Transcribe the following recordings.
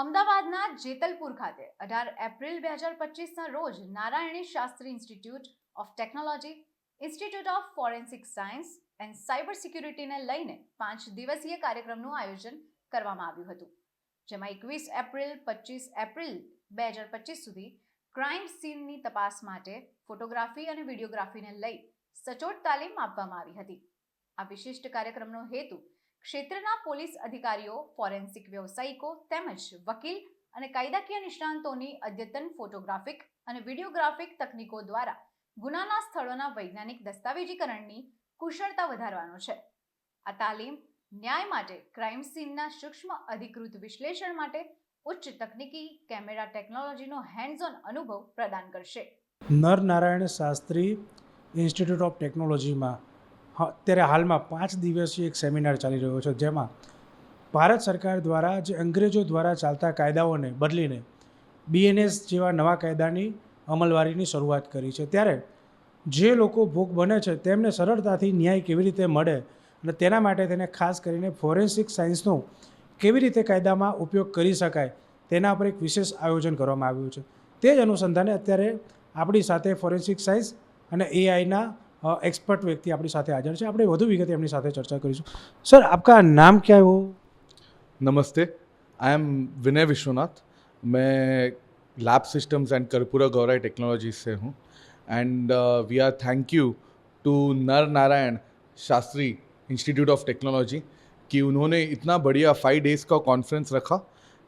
અમદાવાદના જેતલપુર ખાતે 18 એપ્રિલ 2025ના રોજ Narayani Shastri institute of technology, institute of forensic science and cyber સિક્યુરિટીને લઈને 5 દિવસીય કાર્યક્રમનું આયોજન કરવામાં આવ્યું હતું, જેમાં 21 એપ્રિલ 25 એપ્રિલ 2025 સુધી ક્રાઇમ સીનની તપાસ માટે ફોટોગ્રાફી અને વિડીયોગ્રાફીને લઈ સચોટ તાલીમ આપવામાં આવી હતી. આ વિશિષ્ટ કાર્યક્રમનો હેતુ ક્ષેત્રના પોલીસ અધિકારીઓ, ફોરેન્સિક વ્યવસાયિકો તેમજ વકીલ અને કાયદાકીય નિષ્ણાંતોની અદ્યતન ફોટોગ્રાફિક અને વિડીયોગ્રાફિક તકનીકો દ્વારા ગુનાના સ્થળોના વૈજ્ઞાનિક દસ્તાવેજીકરણની કુશળતા વધારવાનો છે. આ તાલીમ ન્યાય માટે, ક્રાઇમ સીનના સૂક્ષ્મ અધિકૃત વિશ્લેષણ માટે ઉચ્ચ તકનીકી કેમેરા ટેકનોલોજીનો હેન્ડ્સ ઓન અનુભવ પ્રદાન કરશે. નરનારાયણ શાસ્ત્રી ઇન્સ્ટિટ્યૂટ ઓફ ટેકનોલોજીમાં અત્યારે હાલમાં 5 દિવસીય એક સેમિનાર ચાલી રહ્યો છે, જેમાં ભારત સરકાર દ્વારા જે અંગ્રેજો દ્વારા ચાલતા કાયદાઓને બદલીને BNS જેવા નવા કાયદાની અમલવારીની શરૂઆત કરી છે. ત્યારે જે લોકો ભોગ બને છે તેમને સરળતાથી ન્યાય કેવી રીતે મળે અને તેના માટે તેને ખાસ કરીને ફોરેન્સિક સાયન્સનો કેવી રીતે કાયદામાં ઉપયોગ કરી શકાય તેના પર એક વિશેષ આયોજન કરવામાં આવ્યું છે. તે જ અનુસંધાને અત્યારે આપણી સાથે ફોરેન્સિક સાયન્સ અને AIના एक्सपर्ट व्यक्ति अपनी साथ हाजिर है. આપણે વધુ વિગતે એમની સાથે ચર્ચા કરીશું. સર, आपका नाम क्या है वो? नमस्ते, आई एम विनय विश्वनाथ. मैं lab systems and Karpura Gaurai technology से हूँ and we are thank you to Nar Narayan Shastri institute of technology कि उन्होंने इतना बढ़िया 5 days का कॉन्फ्रेंस रखा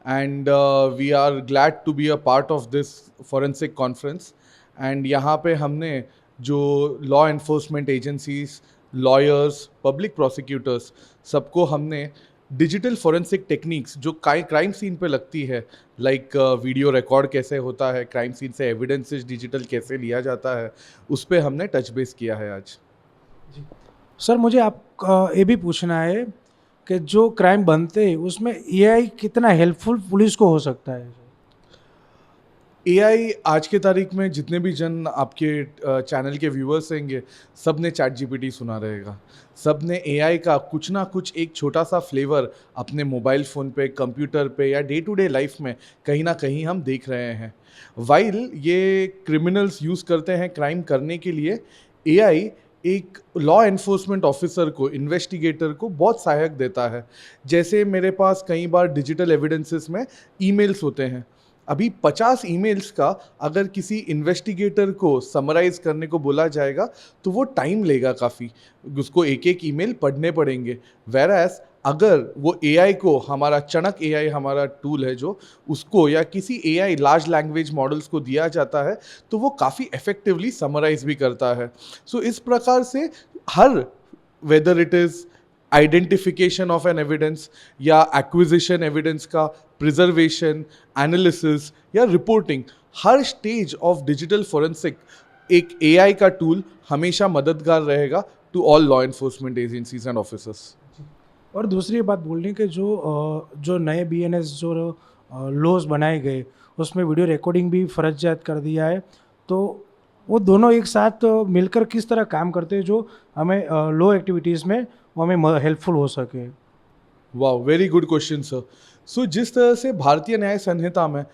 and we are glad to be a part of this forensic conference. And यहाँ पे हमने जो law enforcement agencies, lawyers, public prosecutors, सबको हमने डिजिटल फॉरेंसिक टेक्निक्स जो क्राइम सीन पे लगती है, लाइक वीडियो रिकॉर्ड कैसे होता है, क्राइम सीन से एविडेंसेस डिजिटल कैसे लिया जाता है, उस पर हमने टच बेस किया है आज. जी सर, मुझे आप ये भी पूछना है कि जो क्राइम बनते हैं उसमें AI कितना हेल्पफुल पुलिस को हो सकता है? AI आज के तारीख में जितने भी जन आपके चैनल के व्यूअर्स रहेंगे, सब ने ChatGPT सुना रहेगा. सब ने AI का कुछ ना कुछ एक छोटा सा फ्लेवर अपने मोबाइल फ़ोन पे, कंप्यूटर पे या डे टू डे लाइफ में कहीं ना कहीं हम देख रहे हैं. वाइल ये क्रिमिनल्स यूज़ करते हैं क्राइम करने के लिए, AI एक लॉ एनफोर्समेंट ऑफिसर को, इन्वेस्टिगेटर को बहुत सहायक देता है. जैसे मेरे पास कई बार डिजिटल एविडेंसेस में ईमेल्स होते हैं. अभी 50 ईमेल्स का अगर किसी इन्वेस्टिगेटर को समराइज़ करने को बोला जाएगा तो वो टाइम लेगा काफ़ी, उसको एक एक ईमेल पढ़ने पड़ेंगे. वेरएस अगर वो AI को, हमारा चणक AI हमारा टूल है जो, उसको या किसी AI लार्ज लैंग्वेज मॉडल्स को दिया जाता है तो वो काफ़ी इफ़ेक्टिवली समराइज़ भी करता है. सो इस प्रकार से हर, whether it is identification of an evidence या एक्विजिशन एविडेंस का, प्रिजर्वेशन, एनालिसिस या रिपोर्टिंग, हर स्टेज ऑफ डिजिटल फॉरेंसिक एक AI का टूल हमेशा मददगार रहेगा to all law enforcement agencies and officers. और दूसरी बात बोलनी कि जो नए BNS जो लॉज बनाए गए उसमें वीडियो रिकॉर्डिंग भी फर्जियात कर दिया है, तो वो दोनों एक साथ मिलकर किस तरह काम करते हैं जो हमें लॉ एक्टिविटीज़ में वो हमें हेल्पफुल हो सके? वाह, वेरी गुड क्वेश्चन सर. सो जिस तरह से भारतीय न्याय संहिता में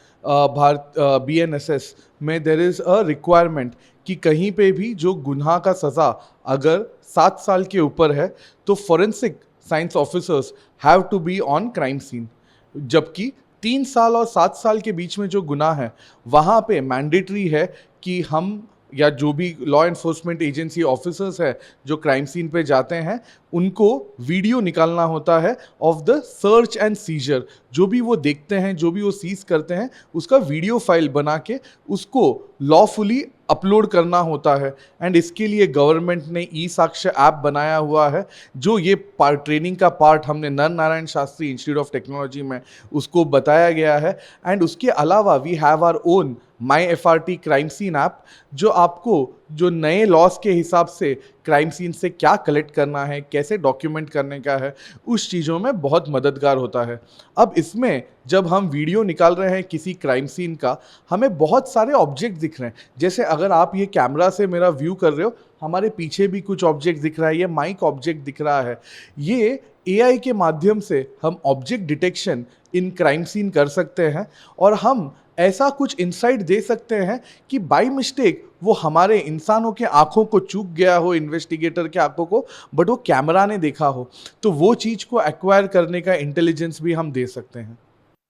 BNSS में देयर इज़ अ रिक्वायरमेंट कि कहीं पे भी जो गुनाह का सज़ा अगर 7 साल के ऊपर है तो forensic science officers have to be on crime scene, जबकि 3 साल और 7 साल के बीच में जो गुनाह है वहाँ पे मैंडेटरी है कि हम या जो भी लॉ एनफोर्समेंट एजेंसी ऑफिसर्स है जो क्राइम सीन पे जाते हैं उनको वीडियो निकालना होता है of the search and seizure. जो भी वो देखते हैं, जो भी वो सीज करते हैं, उसका वीडियो फाइल बना के उसको लॉफुली अपलोड करना होता है. एंड इसके लिए गवर्नमेंट ने ई-साक्ष्य ऐप बनाया हुआ है, जो ये ट्रेनिंग का पार्ट हमने Nar Narayan Shastri institute of technology में उसको बताया गया है. एंड उसके अलावा we have our own MyFRT crime scene app, जो आपको जो नए लॉस के हिसाब से क्राइम सीन से क्या कलेक्ट करना है, कैसे डॉक्यूमेंट करने का है, उस चीज़ों में बहुत मददगार होता है. अब इसमें जब हम वीडियो निकाल रहे हैं किसी क्राइम सीन का, हमें बहुत सारे ऑब्जेक्ट दिख रहे हैं. जैसे अगर आप ये कैमरा से मेरा व्यू कर रहे हो, हमारे पीछे भी कुछ ऑब्जेक्ट दिख रहा है, ये माइक ऑब्जेक्ट दिख रहा है। ये एआई के माध्यम से हम object detection in crime scene कर सकते हैं और हम ऐसा कुछ इंसाइट दे सकते हैं कि बाय मिस्टेक वो हमारे इंसानों के आंखों को चूक गया हो, इन्वेस्टिगेटर के आंखों को, बट वो कैमरा ने देखा हो, तो वो चीज़ को एक्वायर करने का इंटेलिजेंस भी हम दे सकते हैं।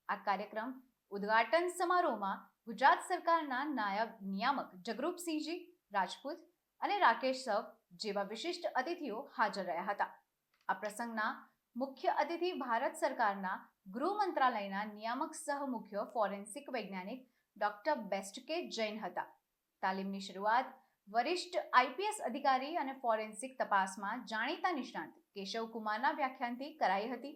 આ કાર્યક્રમ ઉદ્ઘાટન સમારોહમાં ગુજરાત સરકારના નાયબ નિયામક જગરૂપસિંહજી રાજપૂત અને રાકેશ સવ જેવા વિશિષ્ટ અતિથિઓ હાજર રહ્યા હતા. આ પ્રસંગના મુખ્ય અતિથિ ભારત સરકારના ગૃહ મંત્રાલયના નિયામક સહ મુખ્ય ફોરેન્સિક વૈજ્ઞાનિક ડોક્ટર બેસ્ટકે જૈન હતા. તાલીમની શરૂઆત વરિષ્ઠ આઈપીએસ અધિકારી અને ફોરેન્સિક તપાસમાં જાણીતા નિષ્ણાત કેશવ કુમારના વ્યાખ્યાનથી કરાઈ હતી.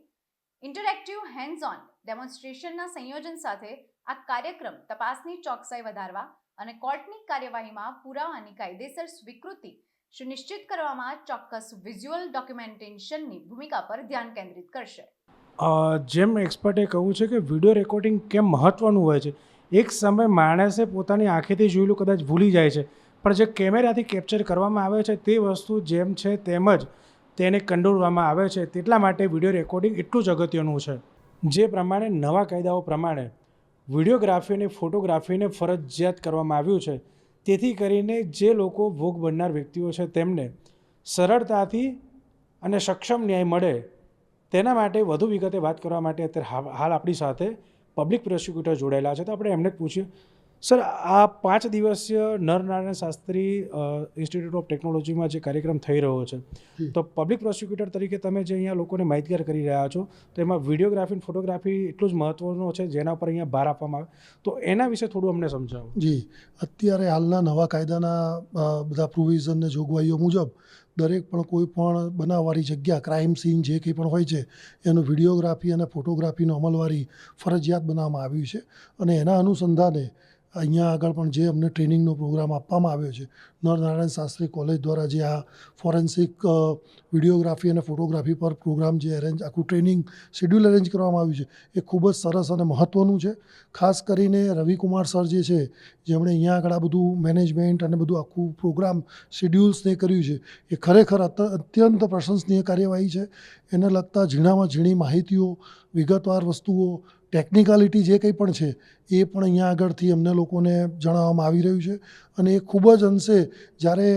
ઇન્ટરેક્ટિવ હેન્ડ્સ ઓન ડેમોન્સ્ટ્રેશનના સંયોજન સાથે આ કાર્યક્રમ તપાસની ચોકસાઈ વધારવા અને કોર્ટની કાર્યવાહીમાં પુરાવાની કાયદેસર સ્વીકૃતિ સુનિશ્ચિત કરવામાં ચોક્કસ વિઝ્યુઅલ ડોક્યુમેન્ટેશનની ભૂમિકા પર ધ્યાન કેન્દ્રિત કરશે. જેમ એક્સપર્ટે કહ્યું છે કે વિડીયો રેકોર્ડિંગ કેમ મહત્ત્વનું હોય છે. એક સમય માણસે પોતાની આંખેથી જોયેલું કદાચ ભૂલી જાય છે, પણ જે કેમેરાથી કેપ્ચર કરવામાં આવે છે તે વસ્તુ જેમ છે તેમ જ તેને કંડોળવામાં આવે છે. તેટલા માટે વિડીયો રેકોર્ડિંગ એટલું જ અગત્યનું છે. જે પ્રમાણે નવા કાયદાઓ પ્રમાણે વિડીયોગ્રાફી અને ફોટોગ્રાફીને ફરજિયાત કરવામાં આવ્યું છે, તેથી કરીને જે લોકો ભોગ બનનાર વ્યક્તિઓ છે તેમને સરળતાથી અને સક્ષમ ન્યાય મળે તેના માટે વધુ વિગતે વાત કરવા માટે અત્યારે હાલ આપણી સાથે પબ્લિક પ્રોસિક્યુટર જોડાયેલા છે. તો આપણે એમને જ પૂછીએ, સર, આ 5 દિવસીય નરનારાયણ શાસ્ત્રી ઇન્સ્ટિટ્યૂટ ઓફ ટેકનોલોજીમાં જે કાર્યક્રમ થઈ રહ્યો છે, તો પબ્લિક પ્રોસિક્યુટર તરીકે તમે જે અહીંયા લોકોને માહિતગાર કરી રહ્યા છો, તો એમાં વિડીયોગ્રાફી અને ફોટોગ્રાફી એટલું જ મહત્ત્વનું છે જેના ઉપર અહીંયા ભાર આપવામાં આવે, તો એના વિશે થોડું અમને સમજાવો. જી, અત્યારે હાલના નવા કાયદાના બધા પ્રોવિઝન અને જોગવાઈઓ મુજબ દરેક પણ કોઈ પણ બનાવવાળી જગ્યા, ક્રાઇમ સીન જે કંઈ પણ હોય છે એનું વિડીયોગ્રાફી અને ફોટોગ્રાફીનો અમલવારી ફરજિયાત બનાવવામાં આવ્યું છે. અને એના અનુસંધાને અહીંયા આગળ પણ જે અમને ટ્રેનિંગનો પ્રોગ્રામ આપવામાં આવ્યો છે નરનારાયણ શાસ્ત્રી કોલેજ દ્વારા, જે આ ફોરેન્સિક વિડીયોગ્રાફી અને ફોટોગ્રાફી પર પ્રોગ્રામ જે આખું ટ્રેનિંગ શેડ્યુલ અરેન્જ કરવામાં આવ્યું છે, એ ખૂબ જ સરસ અને મહત્ત્વનું છે. ખાસ કરીને રવિકુમાર સર જે છે, જેમણે અહીંયા આગળ આ બધું મેનેજમેન્ટ અને બધું આખું પ્રોગ્રામ શેડ્યુલ્સને કર્યું છે, એ ખરેખર અત્યંત પ્રશંસનીય કાર્યવાહી છે. એને લગતા ઝીણામાં ઝીણી માહિતીઓ, વિગતવાર વસ્તુઓ, ટેકનિકાલિટી જે કંઈ પણ છે એ પણ અહીંયા આગળથી અમને લોકોને જણાવવામાં આવી રહ્યું છે. અને એ ખૂબ જ અંશે જ્યારે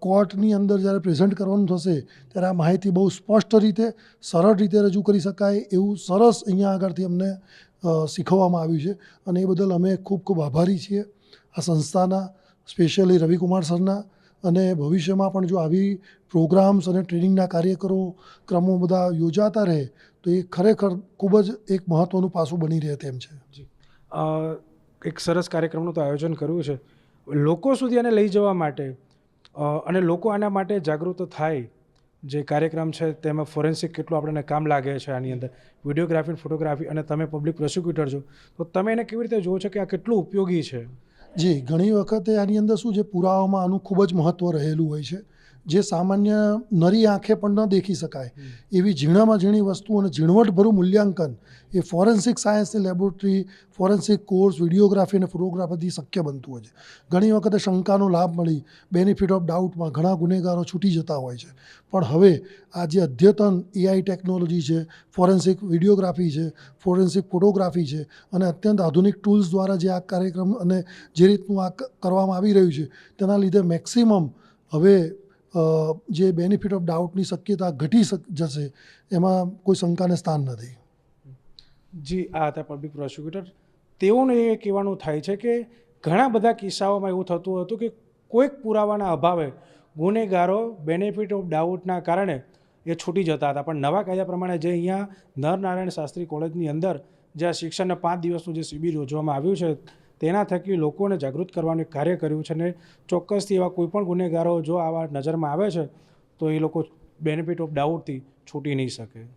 કોર્ટની અંદર જ્યારે પ્રેઝન્ટ કરવાનું થશે ત્યારે આ માહિતી બહુ સ્પષ્ટ રીતે, સરળ રીતે રજૂ કરી શકાય એવું સરસ અહીંયા આગળથી અમને શીખવવામાં આવ્યું છે. અને એ બદલ અમે ખૂબ ખૂબ આભારી છીએ આ સંસ્થાના, સ્પેશિયલી રવિકુમાર સરના. અને ભવિષ્યમાં પણ જો આવી પ્રોગ્રામ્સ અને ટ્રેનિંગના ક્રમો બધા યોજાતા રહે તો એ ખરેખર ખૂબ જ એક મહત્ત્વનું પાસું બની રહે તેમ છે. એક સરસ કાર્યક્રમનું તો આયોજન કર્યું છે. લોકો સુધી આને લઈ જવા માટે અને લોકો આના માટે જાગૃત થાય, જે કાર્યક્રમ છે તેમાં ફોરેન્સિક કેટલું આપણને કામ લાગે છે આની અંદર, વિડીયોગ્રાફી અને ફોટોગ્રાફી, અને તમે પબ્લિક પ્રોસિક્યુટર છો, તો તમે એને કેવી રીતે જુઓ છો કે આ કેટલું ઉપયોગી છે? જી, ઘણી વખતે આની અંદર શું છે, પુરાવામાં આનું ખૂબ જ મહત્ત્વ રહેલું હોય છે, જે સામાન્ય નરી આંખે પણ ન દેખી શકાય એવી ઝીણામાં ઝીણી વસ્તુ અને ઝીણવટભરું મૂલ્યાંકન એ ફોરેન્સિક સાયન્સની લેબોરેટરી, ફોરેન્સિક કોર્સ, વિડીયોગ્રાફી અને ફોટોગ્રાફીથી શક્ય બનતું હોય છે. ઘણી વખતે શંકાનો લાભ મળી, બેનિફિટ ઓફ ડાઉટમાં ઘણા ગુનેગારો છૂટી જતા હોય છે. પણ હવે આ જે અદ્યતન એઆઈ ટેકનોલોજી છે, ફોરેન્સિક વિડીયોગ્રાફી છે, ફોરેન્સિક ફોટોગ્રાફી છે, અને અત્યંત આધુનિક ટૂલ્સ દ્વારા જે આ કાર્યક્રમ અને જે રીતનું આ કરવામાં આવી રહ્યું છે, તેના લીધે મેક્સિમમ હવે જે બેનિફિટ ઓફ ડાઉટની શક્યતા ઘટી જશે એમાં કોઈ શંકાને સ્થાન નથી. જી, આ હતા પબ્લિક પ્રોસિક્યુટર. તેઓને એ કહેવાનું થાય છે કે ઘણા બધા કિસ્સાઓમાં એવું થતું હતું કે કોઈક પુરાવાના અભાવે ગુનેગારો બેનિફિટ ઓફ ડાઉટના કારણે એ છૂટી જતા હતા. પણ નવા કાયદા પ્રમાણે જે અહીંયા નરનારાયણ શાસ્ત્રી કોલેજની અંદર જે આ શિક્ષણના 5 દિવસનું જે શિબિર યોજવામાં આવ્યું છે, તેના થકી લોકોને જાગૃત કરવાનું કાર્ય કર્યું છે. અને ચોક્કસથી એવા કોઈપણ ગુનેગારો જો આવા નજરમાં આવે છે તો એ લોકો બેનિફિટ ઓફ ડાઉટથી છૂટી નહીં શકે.